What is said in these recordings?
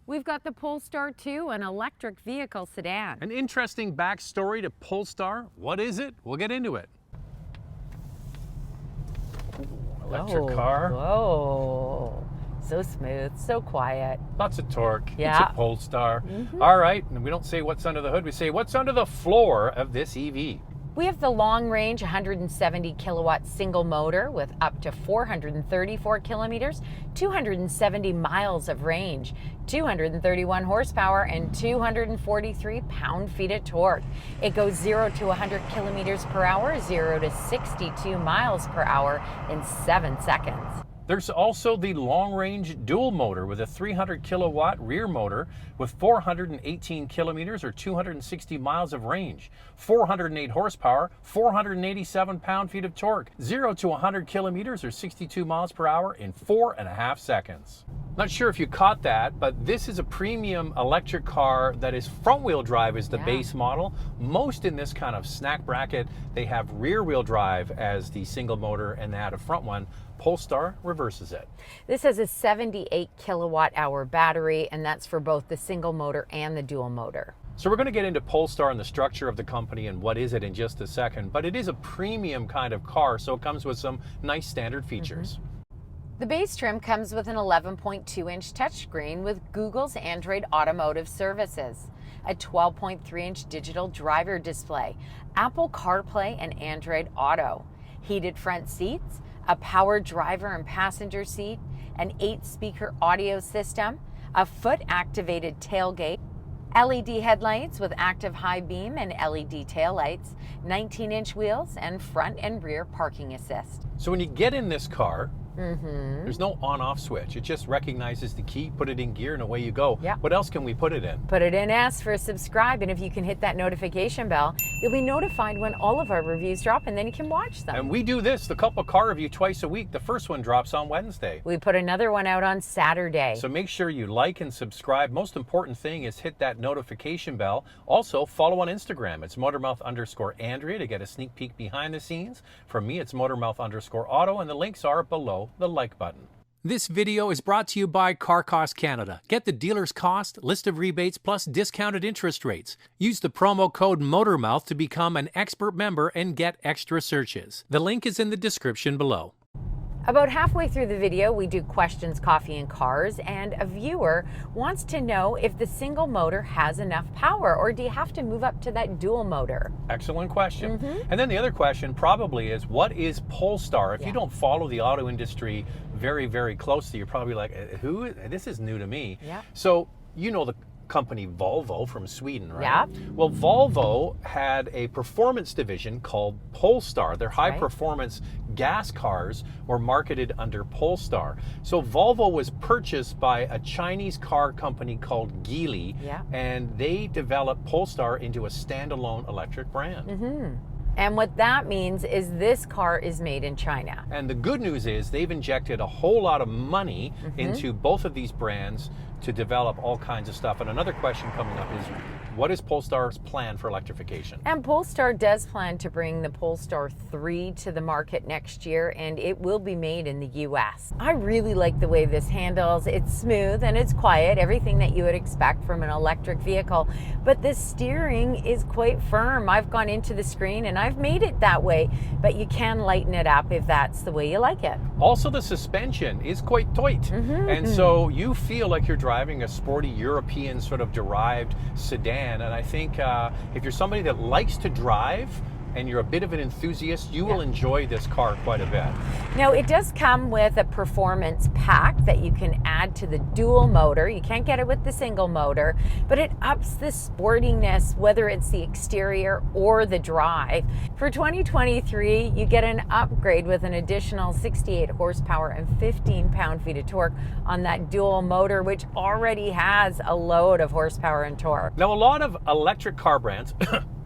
We've got the Polestar 2, an electric vehicle sedan. An interesting backstory to Pulstar. What is it? We'll get into it. Electric car. Whoa. So smooth, so quiet. Lots of torque. Yeah. It's a Polestar. All right, and we don't say what's under the hood, we say what's under the floor of this EV. We have the long range 170 kilowatt single motor with up to 434 kilometers, 270 miles of range, 231 horsepower, and 243 pound-feet of torque. It goes 0 to 100 kilometers per hour, 0 to 62 miles per hour in 7 seconds. There's also the long-range dual motor with a 300 kilowatt rear motor with 418 kilometers or 260 miles of range, 408 horsepower, 487 pound-feet of torque, 0 to 100 kilometers or 62 miles per hour in 4.5 seconds. Not sure if you caught that, but this is a premium electric car that is front-wheel drive is the base model. Most in this kind of snack bracket, they have rear-wheel drive as the single motor, and they had a front one. Polestar reverses it. This has a 78 kilowatt hour battery, and that's for both the single motor and the dual motor. So we're going to get into Polestar and the structure of the company and what is it in just a second, but it is a premium kind of car, so it comes with some nice standard features. The base trim comes with an 11.2-inch touchscreen with Google's Android Automotive Services, a 12.3-inch digital driver display, Apple CarPlay and Android Auto, heated front seats, a power driver and passenger seat, an 8-speaker audio system, a foot-activated tailgate, LED headlights with active high beam and LED taillights, 19-inch wheels, and front and rear parking assist. So when you get in this car, there's no on-off switch. It just recognizes the key, put it in gear, and away you go. Yep. What else can we put it in? Put it in, ask for subscribe, and if you can hit that notification bell, you'll be notified when all of our reviews drop, and then you can watch them. And we do this, the couple car review twice a week. The first one drops on Wednesday. We put another one out on Saturday. So make sure you like and subscribe. Most important thing is hit that notification bell. Also, follow on Instagram. It's Motormouth_Andrea to get a sneak peek behind the scenes. For me, it's Motormouth_Auto, and the links are below the like button. This video is brought to you by Car Cost Canada. Get the dealer's cost, list of rebates, plus discounted interest rates. Use the promo code MOTORMOUTH to become an expert member and get extra searches. The link is in the description below. About halfway through the video, we do questions, coffee, and cars, and a viewer wants to know if the single motor has enough power, or do you have to move up to that dual motor? Excellent question. And then the other question probably is, what is Polestar? If you don't follow the auto industry very, very closely, you're probably like, who? This is new to me. Yeah. So you know the company Volvo from Sweden, right? Yeah. Well, Volvo had a performance division called Polestar. Their high performance gas cars were marketed under Polestar. So Volvo was purchased by a Chinese car company called Geely, and they developed Polestar into a standalone electric brand. And what that means is this car is made in China. And the good news is they've injected a whole lot of money into both of these brands to develop all kinds of stuff. And another question coming up is, what is Polestar's plan for electrification? And Polestar does plan to bring the Polestar 3 to the market next year, and it will be made in the US. I really like the way this handles. It's smooth and it's quiet, everything that you would expect from an electric vehicle. But the steering is quite firm. I've gone into the screen and I've made it that way, but you can lighten it up if that's the way you like it. Also, the suspension is quite tight. And so you feel like you're driving a sporty European sort of derived sedan. And I think if you're somebody that likes to drive and you're a bit of an enthusiast, you will enjoy this car quite a bit. Now, it does come with a performance pack that you can add to the dual motor. You can't get it with the single motor, but it ups the sportiness, whether it's the exterior or the drive. For 2023, you get an upgrade with an additional 68 horsepower and 15 pound-feet of torque on that dual motor, which already has a load of horsepower and torque. Now, a lot of electric car brands,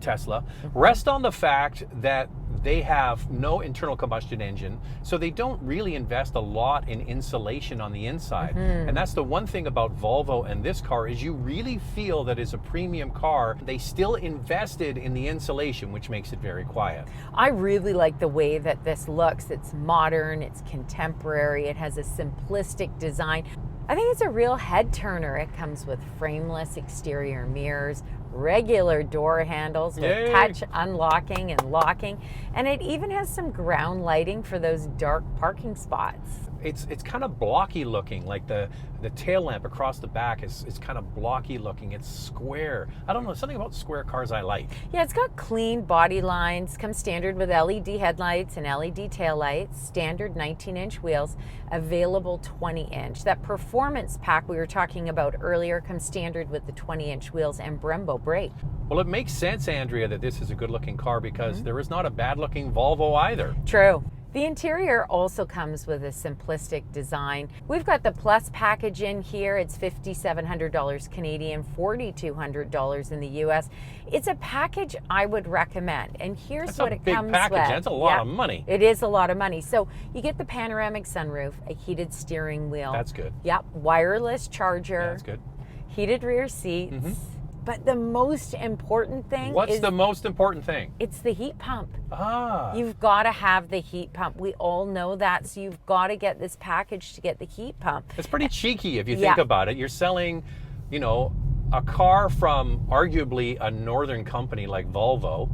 Tesla, rest on the fact that they have no internal combustion engine, so they don't really invest a lot in insulation on the inside. And that's the one thing about Volvo and this car is you really feel that it's a premium car. They still invested in the insulation, which makes it very quiet. I really like the way that this looks. It's modern, it's contemporary, it has a simplistic design. I think it's a real head turner. It comes with frameless exterior mirrors, regular door handles with Yay. touch unlocking and locking, and it even has some ground lighting for those dark parking spots. It's kind of blocky looking, like the tail lamp across the back is kind of blocky looking. It's square. I don't know, something about square cars I like. Yeah, it's got clean body lines, comes standard with LED headlights and LED taillights, standard 19-inch wheels, available 20-inch. That performance pack we were talking about earlier comes standard with the 20-inch wheels and Brembo brake. Well, it makes sense, Andrea, that this is a good looking car because there is not a bad looking Volvo either. True. The interior also comes with a simplistic design. We've got the Plus package in here. It's $5,700 Canadian, $4,200 in the US. It's a package I would recommend. And here's what it comes with. That's a big package. That's a lot of money. It is a lot of money. So you get the panoramic sunroof, a heated steering wheel. That's good. Yep. Wireless charger. Yeah, that's good. Heated rear seats. But the most important thing What's the most important thing? It's the heat pump. Ah. You've got to have the heat pump. We all know that. So you've got to get this package to get the heat pump. It's pretty cheeky if you think about it. You're selling, you know, a car from arguably a northern company like Volvo,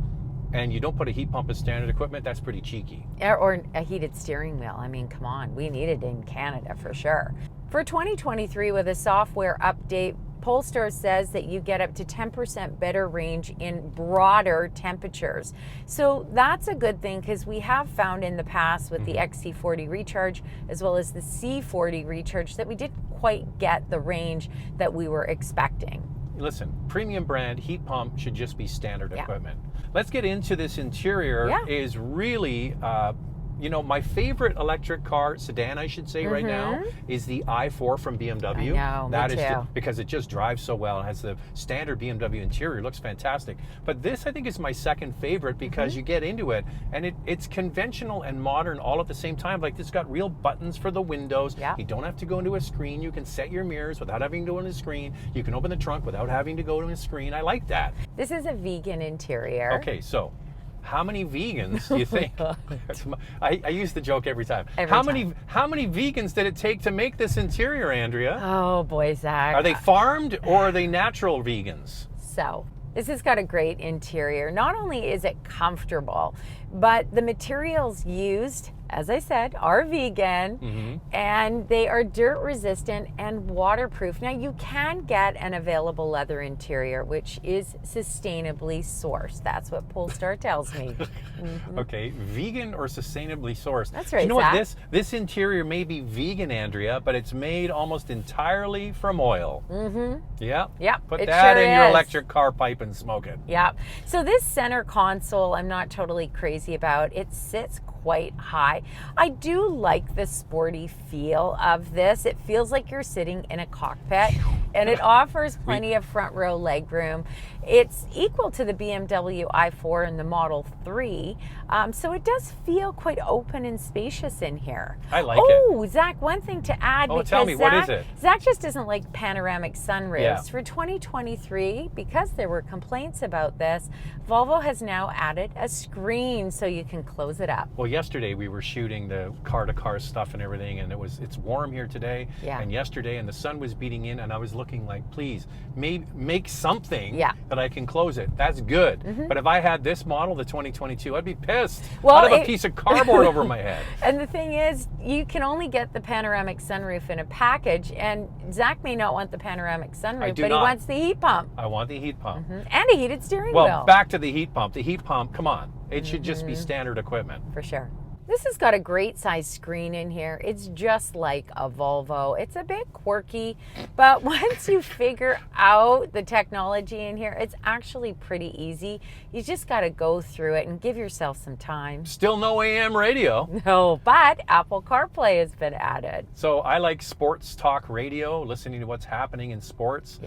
and you don't put a heat pump as standard equipment. That's pretty cheeky. Or a heated steering wheel. I mean, come on. We need it in Canada for sure. For 2023, with a software update, Pulstar says that you get up to 10% better range in broader temperatures. So that's a good thing because we have found in the past with the XC40 Recharge as well as the C40 Recharge that we didn't quite get the range that we were expecting. Listen, premium brand heat pump should just be standard equipment. Let's get into this interior. Is really you know, my favorite electric car, sedan I should say right now, is the i4 from BMW. I know, that me is too. because it just drives so well and has the standard BMW interior. It looks fantastic. But this I think is my second favorite because you get into it and it's conventional and modern all at the same time. Like it's got real buttons for the windows. You don't have to go into a screen. You can set your mirrors without having to go into a screen. You can open the trunk without having to go to a screen. I like that. This is a vegan interior. Okay, so how many vegans do you think? I use the joke every time. How many vegans did it take to make this interior, Andrea? Oh boy, Zach. Are they farmed or are they natural vegans? So this has got a great interior. Not only is it comfortable, but the materials used, as I said, are vegan and they are dirt resistant and waterproof. Now you can get an available leather interior, which is sustainably sourced. That's what Polestar tells me. Okay, vegan or sustainably sourced. That's right, You know Zach. what? This interior may be vegan, Andrea, but it's made almost entirely from oil. Yeah. Yep. Put it that sure in your is. electric car pipe and smoke it. Yep. So this center console, I'm not totally crazy about. It sits quite high. I do like the sporty feel of this. It feels like you're sitting in a cockpit and it offers plenty of front row legroom. It's equal to the BMW i4 and the Model 3, so it does feel quite open and spacious in here. I like it. Oh, Zach, one thing to add, because tell me, Zach, what is it? Zach just doesn't like panoramic sunroofs. Yeah. For 2023, because there were complaints about this, Volvo has now added a screen so you can close it up. Well, yesterday we were shooting the car-to-car stuff and everything, and it's warm here today. And yesterday, and the sun was beating in, and I was looking like, please, make something that I can close it. That's good. But if I had this model, the 2022, I'd be pissed. Well, I'd have a piece of cardboard over my head. And the thing is, you can only get the panoramic sunroof in a package, and Zach may not want the panoramic sunroof, but he wants the heat pump. I want the heat pump. And a heated steering wheel. Well, back to the heat pump. The heat pump, come on. It should just be standard equipment. For sure. This has got a great size screen in here. It's just like a Volvo. It's a bit quirky, but once you figure out the technology in here, it's actually pretty easy. You just got to go through it and give yourself some time. Still no AM radio. No, but Apple CarPlay has been added. So I like sports talk radio, listening to what's happening in sports.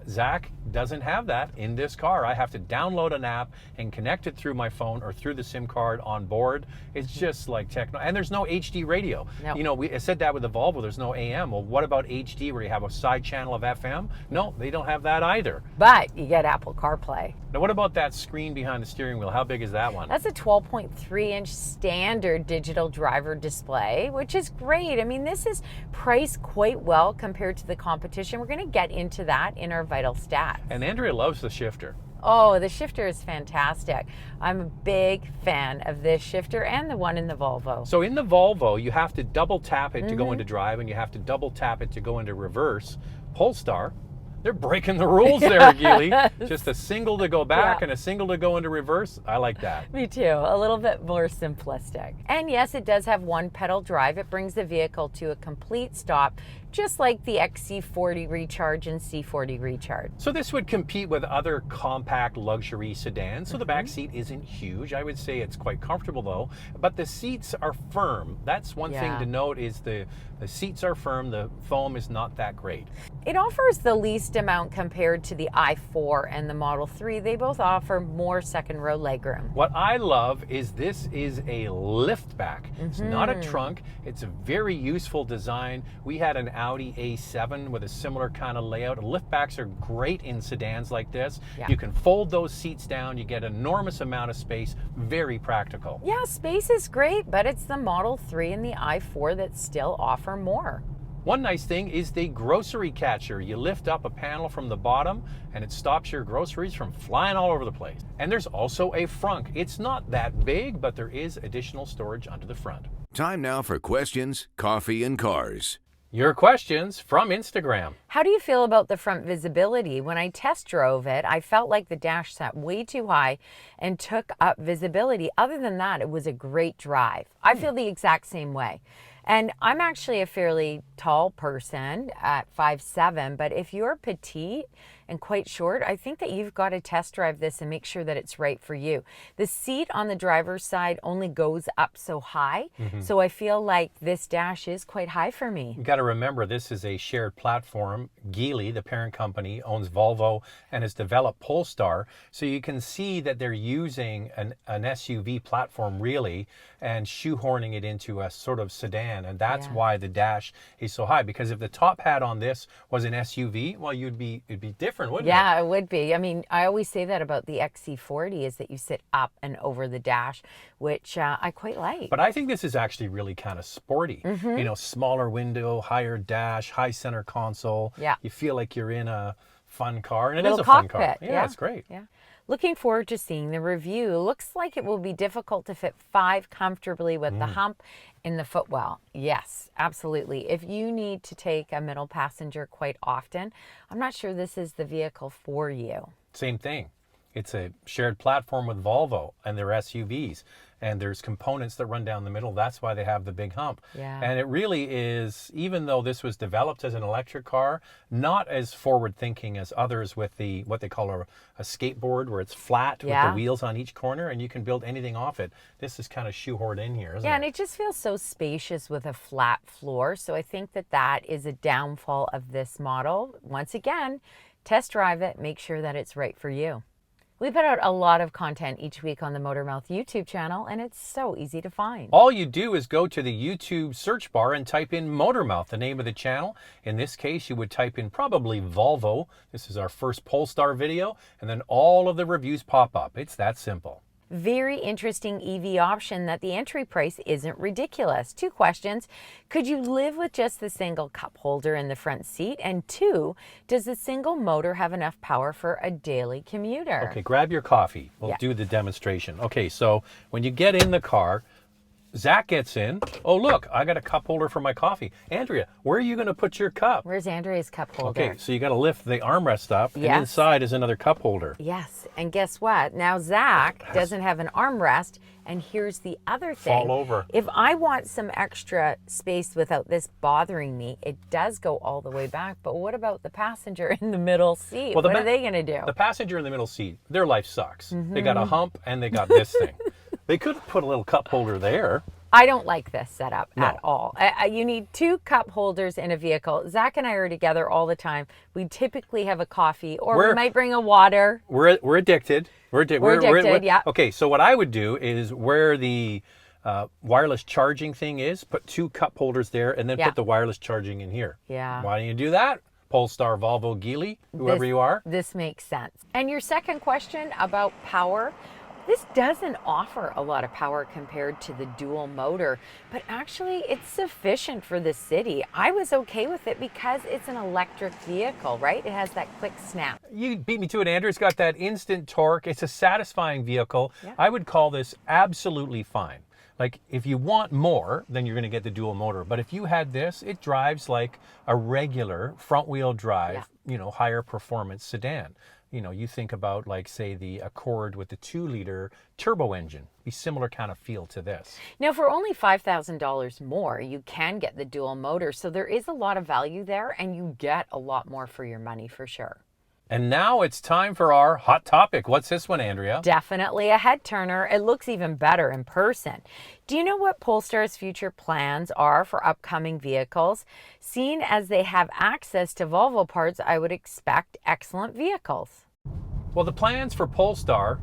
Zach doesn't have that in this car. I have to download an app and connect it through my phone or through the SIM card on board. It's just like techno, and there's no HD radio. No. You know, I said that with the Volvo, there's no AM. Well, what about HD where you have a side channel of FM? No, they don't have that either. But you get Apple CarPlay. Now, what about that screen behind the steering wheel? How big is that one? That's a 12.3-inch standard digital driver display, which is great. I mean, this is priced quite well compared to the competition. We're going to get into that in our vital stats. And Andrea loves the shifter. Oh, the shifter is fantastic. I'm a big fan of this shifter and the one in the Volvo. So in the Volvo, you have to double tap it to go into drive, and you have to double tap it to go into reverse. Polestar, they're breaking the rules there, Geely. Just a single to go back and a single to go into reverse. I like that. Me too. A little bit more simplistic. And yes, it does have one pedal drive. It brings the vehicle to a complete stop, just like the XC40 Recharge and C40 Recharge. So this would compete with other compact luxury sedans. So the back seat isn't huge. I would say it's quite comfortable though, but the seats are firm. That's one thing to note, is the seats are firm. The foam is not that great. It offers the least amount compared to the i4 and the Model 3. They both offer more second row legroom. What I love is this is a lift back. It's not a trunk. It's a very useful design. We had an Audi A7 with a similar kind of layout. Lift backs are great in sedans like this. You can fold those seats down. You get an enormous amount of space. Very practical. Yeah, space is great, but it's the Model 3 and the i4 that still offer more. One nice thing is the grocery catcher. You lift up a panel from the bottom and it stops your groceries from flying all over the place. And there's also a frunk. It's not that big, but there is additional storage under the front. Time now for questions, coffee, and cars. Your questions from Instagram. How do you feel about the front visibility? When I test drove it, I felt like the dash sat way too high and took up visibility. Other than that, it was a great drive. I feel the exact same way. And I'm actually a fairly tall person at 5'7", but if you're petite and quite short, I think that you've got to test drive this and make sure that it's right for you. The seat on the driver's side only goes up so high, so I feel like this dash is quite high for me. You got to remember, this is a shared platform. Geely, the parent company, owns Volvo and has developed Pulstar, so you can see that they're using an SUV platform really and shoehorning it into a sort of sedan, and that's why the dash is so high. Because if the top hat on this was an SUV, well, it'd be different, wouldn't it? Yeah, it would be. I mean, I always say that about the XC40 is that you sit up and over the dash, which I quite like. But I think this is actually really kind of sporty. You know, smaller window, higher dash, high center console. Yeah. You feel like you're in a fun car, and it is Little a fun cockpit. car. Yeah, it's great. Yeah. Looking forward to seeing the review. Looks like it will be difficult to fit 5 comfortably with the hump in the footwell. Yes, absolutely. If you need to take a middle passenger quite often, I'm not sure this is the vehicle for you. Same thing. It's a shared platform with Volvo and their SUVs, and there's components that run down the middle. That's why they have the big hump. Yeah. And it really is, even though this was developed as an electric car, not as forward thinking as others with the what they call a skateboard, where it's flat with the wheels on each corner and you can build anything off it. This is kind of shoehorned in here, isn't it? Yeah, and it just feels so spacious with a flat floor. So I think that that is a downfall of this model. Once again, test drive it, make sure that it's right for you. We put out a lot of content each week on the Motormouth YouTube channel, and it's so easy to find. All you do is go to the YouTube search bar and type in Motormouth, the name of the channel. In this case, you would type in probably Volvo. This is our first Polestar video, and then all of the reviews pop up. It's that simple. Very interesting EV option that the entry price isn't ridiculous. 2 questions. Could you live with just the single cup holder in the front seat? And 2, does the single motor have enough power for a daily commuter? Okay, grab your coffee. We'll do the demonstration. Okay, so when you get in the car, Zach gets in. Oh, look, I got a cup holder for my coffee. Andrea, where are you going to put your cup? Where's Andrea's cup holder? Okay, so you got to lift the armrest up, and inside is another cup holder. Yes, and guess what? Now Zach doesn't have an armrest, and here's the other thing. Fall over. If I want some extra space without this bothering me, it does go all the way back. But what about the passenger in the middle seat? What are they going to do? The passenger in the middle seat, their life sucks. They got a hump, and they got this thing. They could have put a little cup holder there. I don't like this setup at all. You need 2 cup holders in a vehicle. Zach and I are together all the time. We typically have a coffee, or we might bring a water. We're addicted. We're addicted, yeah. Okay, so what I would do is where the wireless charging thing is. Put 2 cup holders there and then Yeah. put the wireless charging in here. Yeah. Why don't you do that? Polestar, Volvo, Geely, whoever you are. This makes sense. And your second question about power, this doesn't offer a lot of power compared to the dual motor, but actually it's sufficient for the city. I was okay with it because it's an electric vehicle, right? It has that quick snap. You beat me to it, Andrew. It's got that instant torque. It's a satisfying vehicle. Yeah. I would call this absolutely fine. Like, if you want more, then you're going to get the dual motor. But if you had this, it drives like a regular front-wheel drive, higher performance sedan. You think about, like, say, the Accord with the 2-liter turbo engine. Be similar kind of feel to this. Now, for only $5,000 more, you can get the dual motor. So there is a lot of value there, and you get a lot more for your money for sure. And now it's time for our hot topic. What's this one, Andrea? Definitely a head turner. It looks even better in person. Do you know what Polestar's future plans are for upcoming vehicles? Seeing as they have access to Volvo parts, I would expect excellent vehicles. Well, the plans for Polestar,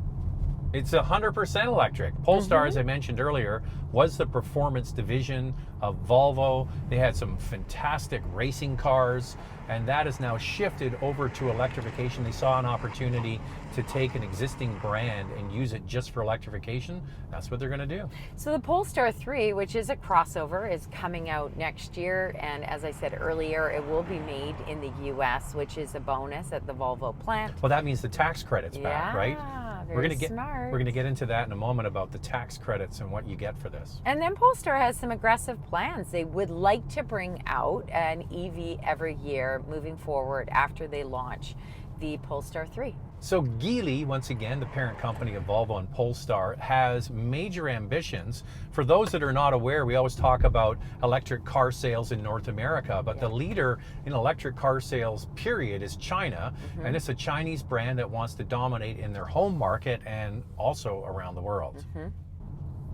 it's 100% electric. Polestar, as I mentioned earlier, was the performance division of Volvo. They had some fantastic racing cars, and that has now shifted over to electrification. They saw an opportunity to take an existing brand and use it just for electrification. That's what they're going to do. So the Polestar 3, which is a crossover, is coming out next year. And as I said earlier, it will be made in the US, which is a bonus at the Volvo plant. Well, that means the tax credits back, right? Very We're going to smart. We're going to get into that in a moment about the tax credits and what you get for this. And then Polestar has some aggressive plans. They would like to bring out an EV every year moving forward after they launch the Polestar 3. So Geely, once again, the parent company of Volvo and Polestar, has major ambitions. For those that are not aware, we always talk about electric car sales in North America, but the leader in electric car sales, period, is China. And it's a Chinese brand that wants to dominate in their home market and also around the world.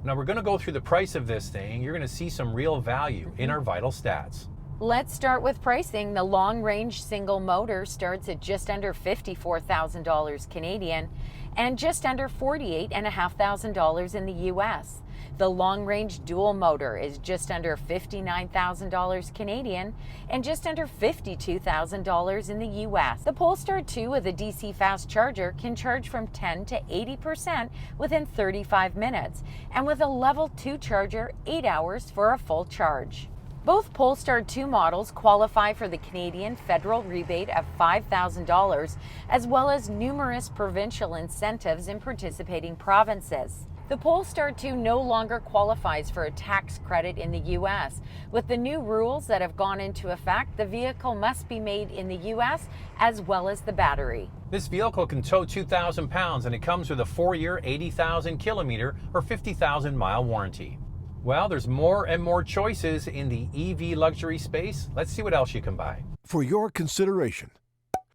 Now we're going to go through the price of this thing. You're going to see some real value in our vital stats. Let's start with pricing. The long-range single motor starts at just under $54,000 Canadian and just under $48,500 in the US. The long-range dual motor is just under $59,000 Canadian and just under $52,000 in the US. The Polestar 2 with a DC fast charger can charge from 10 to 80% within 35 minutes, and with a level 2 charger, 8 hours for a full charge. Both Polestar 2 models qualify for the Canadian federal rebate of $5,000, as well as numerous provincial incentives in participating provinces. The Polestar 2 no longer qualifies for a tax credit in the U.S. With the new rules that have gone into effect, the vehicle must be made in the U.S. as well as the battery. This vehicle can tow 2,000 pounds and it comes with a 4-year, 80,000 kilometer or 50,000 mile warranty. Well, there's more and more choices in the EV luxury space. Let's see what else you can buy. For your consideration,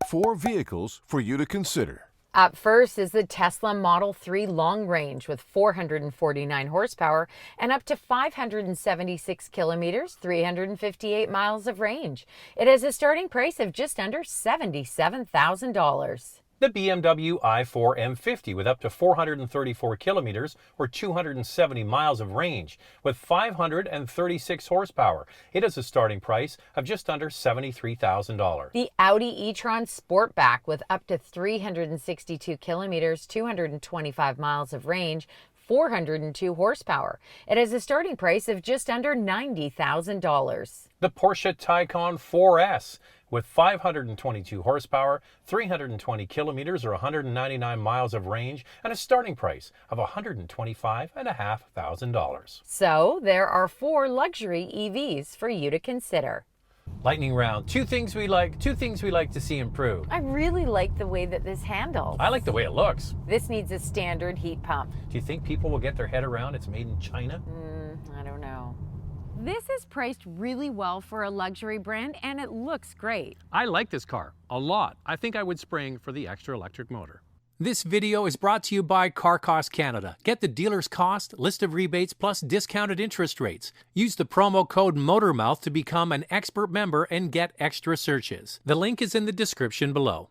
4 vehicles for you to consider. Up first is the Tesla Model 3 Long Range with 449 horsepower and up to 576 kilometers, 358 miles of range. It has a starting price of just under $77,000. The BMW i4 M50 with up to 434 kilometers or 270 miles of range with 536 horsepower. It has a starting price of just under $73,000. The Audi e-tron Sportback with up to 362 kilometers, 225 miles of range, 402 horsepower. It has a starting price of just under $90,000. The Porsche Taycan 4S with 522 horsepower, 320 kilometers or 199 miles of range, and a starting price of $125,500. So there are 4 luxury EVs for you to consider. Lightning round. Two things we like to see improved. I really like the way that this handles. I like the way it looks. This needs a standard heat pump. Do you think people will get their head around it's made in China? I don't know. This is priced really well for a luxury brand and it looks great. I like this car a lot. I think I would spring for the extra electric motor. This video is brought to you by Car Cost Canada. Get the dealer's cost, list of rebates, plus discounted interest rates. Use the promo code MOTORMOUTH to become an expert member and get extra searches. The link is in the description below.